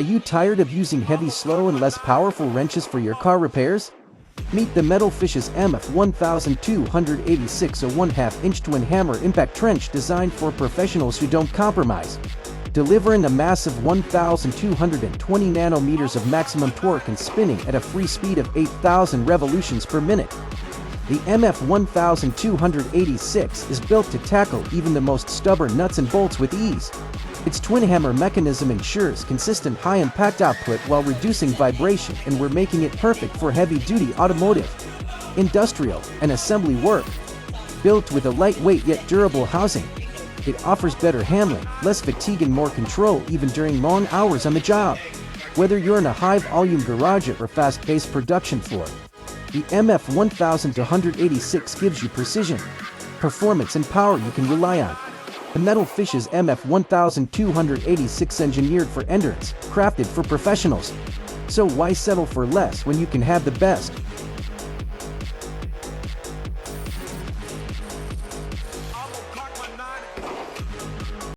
Are you tired of using heavy, slow, and less powerful wrenches for your car repairs? Meet the Metal Fish's MF-1286, a 1/2-inch twin hammer impact trench designed for professionals who don't compromise. Delivering a massive 1,220 nanometers of maximum torque and spinning at a free speed of 8,000 revolutions per minute. The MF-1286 is built to tackle even the most stubborn nuts and bolts with ease. Its twin hammer mechanism ensures consistent high-impact output while reducing vibration, and we're making it perfect for heavy-duty automotive, industrial, and assembly work. Built with a lightweight yet durable housing, it offers better handling, less fatigue, and more control even during long hours on the job. Whether you're in a high-volume garage or fast-paced production floor, the MF-1286 gives you precision, performance, and power you can rely on. The Metal Fish's MF-1286 engineered for endurance, crafted for professionals. So why settle for less when you can have the best?